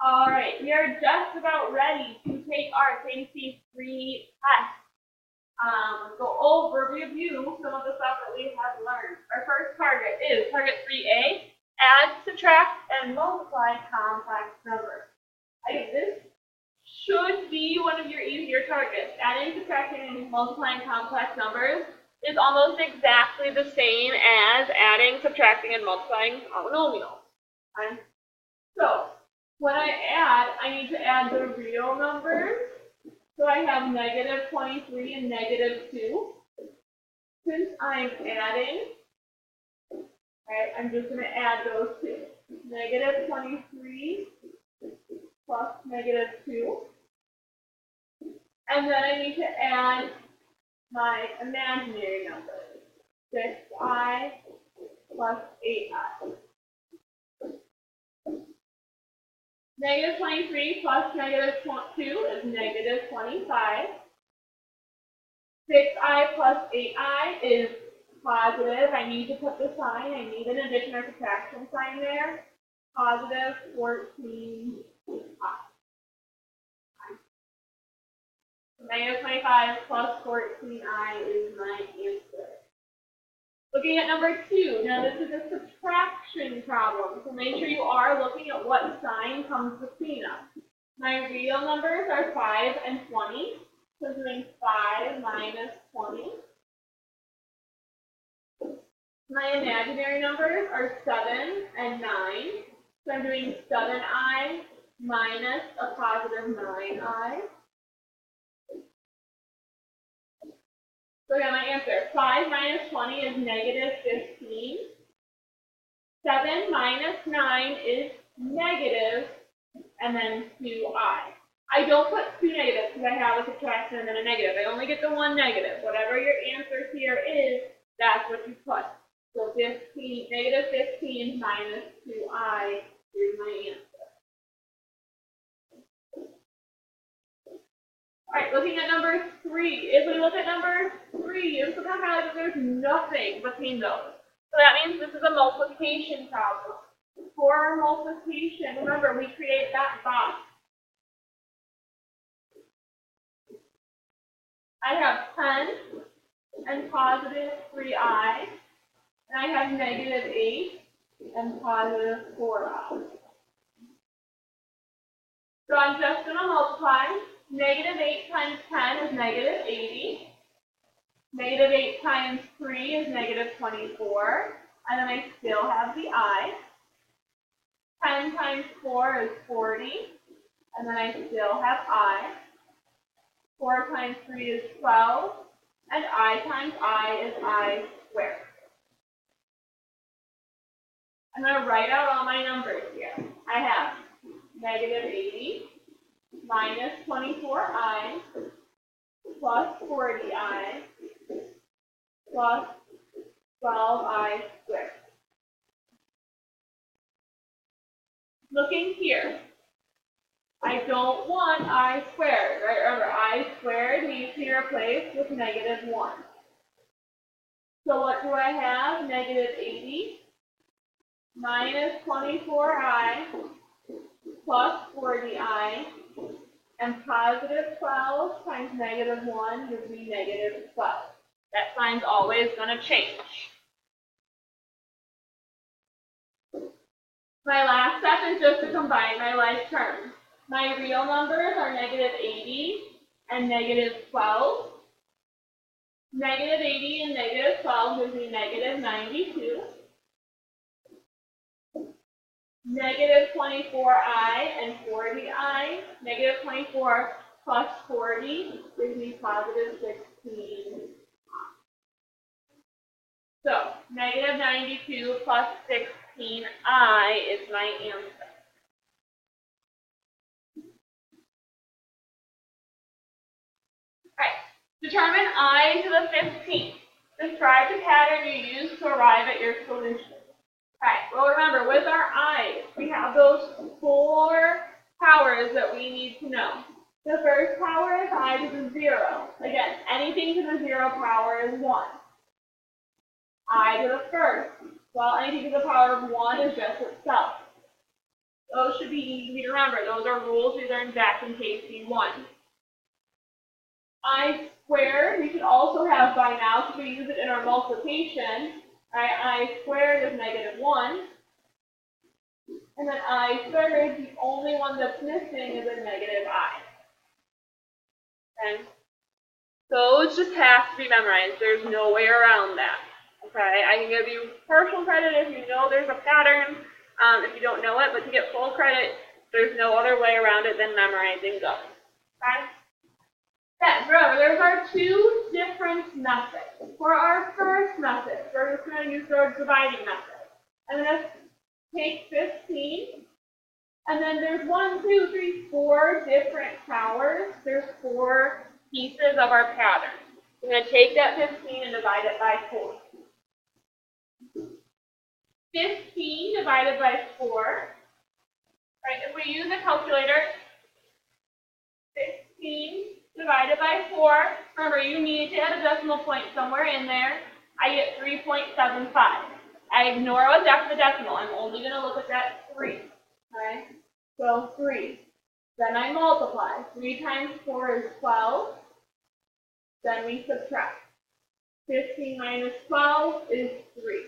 All right, we are just about ready to take our KC3 test. Review some of the stuff that we have learned. Our first target is target 3A, add, subtract, and multiply complex numbers. I think this should be one of your easier targets. Adding, subtracting, and multiplying complex numbers is almost exactly the same as adding, subtracting, and multiplying polynomials. Okay? So, when I add, I need to add the real numbers. So I have negative 23 and negative 2. Since I'm adding, right, I'm just going to add those two. Negative 23 plus negative 2. And then I need to add my imaginary numbers. 6i plus 8i. Negative 23 plus negative 2 is negative 25. 6i plus 8i is positive. I need to put the sign. I need an addition or subtraction sign there. Positive 14i. Negative 25 plus 14i is my answer. Looking at number 2. Now this is a subtraction problem, so make sure you are looking at what sign comes between them. My real numbers are 5 and 20. So I'm doing 5 minus 20. My imaginary numbers are 7 and 9. So I'm doing 7i minus a positive 9i. So I got my answer. 5 minus 20 is negative 15. 7 minus 9 is negative, and then 2i. I don't put two negatives because I have a subtraction and then a negative. I only get the one negative. Whatever your answer here is, that's what you put. So negative 15 minus 2i is my answer. All right, looking at number 3. If we look at number 3, you look at how there's nothing between those. So that means this is a multiplication problem. For multiplication, remember, we create that box. I have 10 and positive 3i, and I have negative 8 and positive 4i. So I'm just going to multiply. Negative 8 times 10 is negative 80. Negative 8 times 3 is negative 24. And then I still have the I. 10 times 4 is 40. And then I still have I. 4 times 3 is 12. And I times I is I squared. I'm going to write out all my numbers here. I have negative 80 minus 24i plus 40i plus 12i squared. Looking here, I don't want I squared, right? Remember, I squared needs to be replaced with negative 1. So what do I have? Negative 80 minus 24i plus 40i, and positive 12 times negative 1 would be negative 12. That sign's always going to change. My last step is just to combine my like terms. My real numbers are negative 80 and negative 12. Negative 80 and negative 12 gives me negative 92. Negative 24i and 40i. Negative 24 plus 40 gives me positive 16. So, negative 92 plus 16i is my answer. Alright, determine I to the 15th. Describe the pattern you use to arrive at your solution. Alright, well remember, with our i's, we have those 4 powers that we need to know. The first power is I to the 0. Again, anything to the 0 power is 1. I to the first. Well, anything to the power of 1 is just itself. Those should be easy to remember. Those are rules we learned back in KC1. I squared, we should also have by now, because we use it in our multiplication. Right? I squared is negative 1. And then I squared, the only one that's missing is a negative I. Okay? Those just have to be memorized. There's no way around that. Okay? I can give you partial credit if you know there's a pattern, if you don't know it, but to get full credit, there's no other way around it than memorizing those. Okay? Then, remember, there's our two different methods. For our first method, we're just going to use the dividing method. I'm going to take 15, and then there's 1, 2, 3, 4 different powers. There's 4 pieces of our pattern. We're going to take that 15 and divide it by 4. 15 divided by 4. Right, if we use a calculator, 15 divided by 4. Remember, you need to add a decimal point somewhere in there. I get 3.75. I ignore what's after the decimal. I'm only going to look at that 3. Okay? So 3. Then I multiply. 3 times 4 is 12. Then we subtract. 15 minus 12 is 3.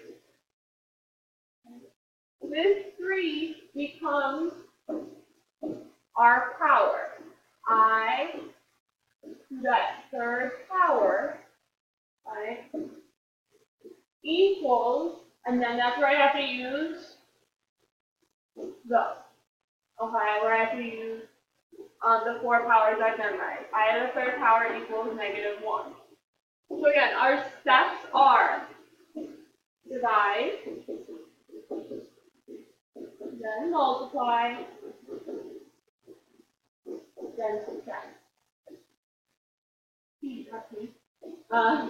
This 3 becomes our power. I, that third power, right, equals, and then that's where I have to use the. Okay, where I have to use the 4 powers I've memorized. I have a third power equals negative 1. So again, our steps are divide, then multiply, then subtract.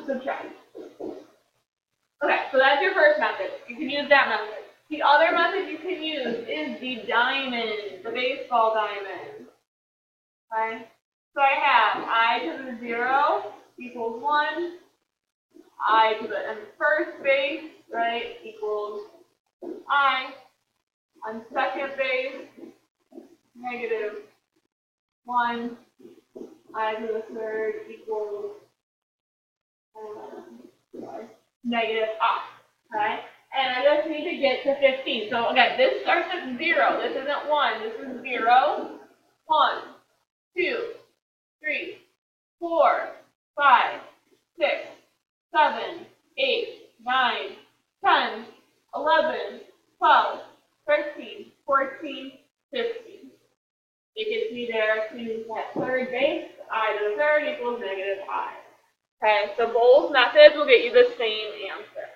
Subtract. Okay, so that's your first method. You can use that method. The other method you can use is the diamond, the baseball diamond. Okay? So I have I to the 0 equals 1. I to the first base, right, equals I. On second base, negative 1. I to the third equals negative I. Okay? And I just need to get to 15. So again, this starts at 0. This isn't 1. This is 0. 1, 2, 3, 4, 5, 6, 7, 8, 9, 10, 11, 12, 13, 14, 15. It gets me there to that third base. I to the third equals negative I. Okay, so both methods will get you the same answer.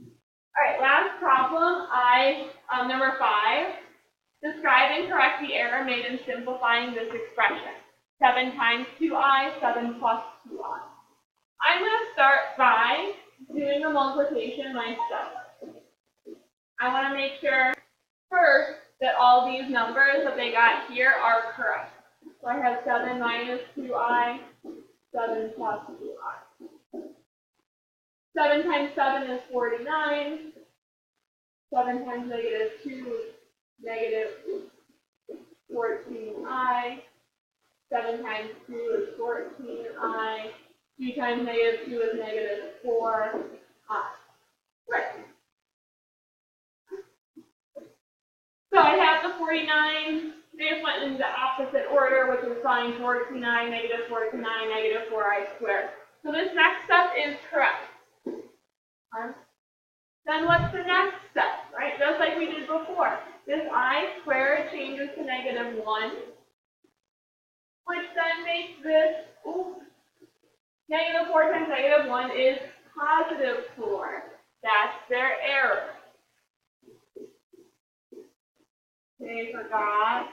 All right, last problem, number 5. Describe and correct the error made in simplifying this expression. 7 times 2i, 7 plus 2i. I'm going to start by doing the multiplication myself. I want to make sure first that all these numbers that they got here are correct. So I have 7 minus 2i, 7 plus 2i. 7 times 7 is 49. 7 times negative 2 is negative 14i. 7 times 2 is 14i. 2 times negative 2 is negative 4i. Right. So I have the 49. They just went in the opposite order, which is fine. 14i, negative 14i, negative 4i squared. So this next step is correct. Then what's the next step, right? Just like we did before. This I squared changes to negative 1, which then makes this, negative 4 times negative 1 is positive 4. That's their error. They forgot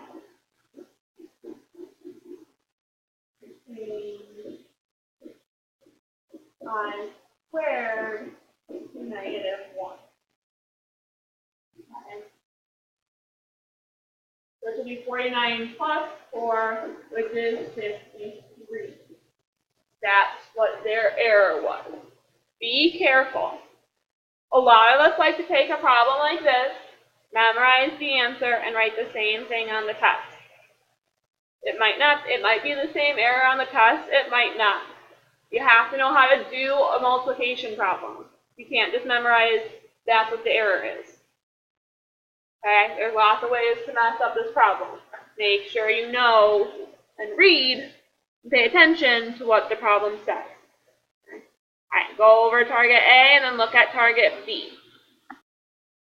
I squared to negative 1. Okay. So it should be 49 plus 4, which is 53. That's what their error was. Be careful. A lot of us like to take a problem like this, memorize the answer and write the same thing on the test. It might be the same error on the test, it might not. You have to know how to do a multiplication problem. You can't just memorize that's what the error is. Okay, there's lots of ways to mess up this problem. Make sure you know and read, and pay attention to what the problem says. All right, go over target A and then look at target B.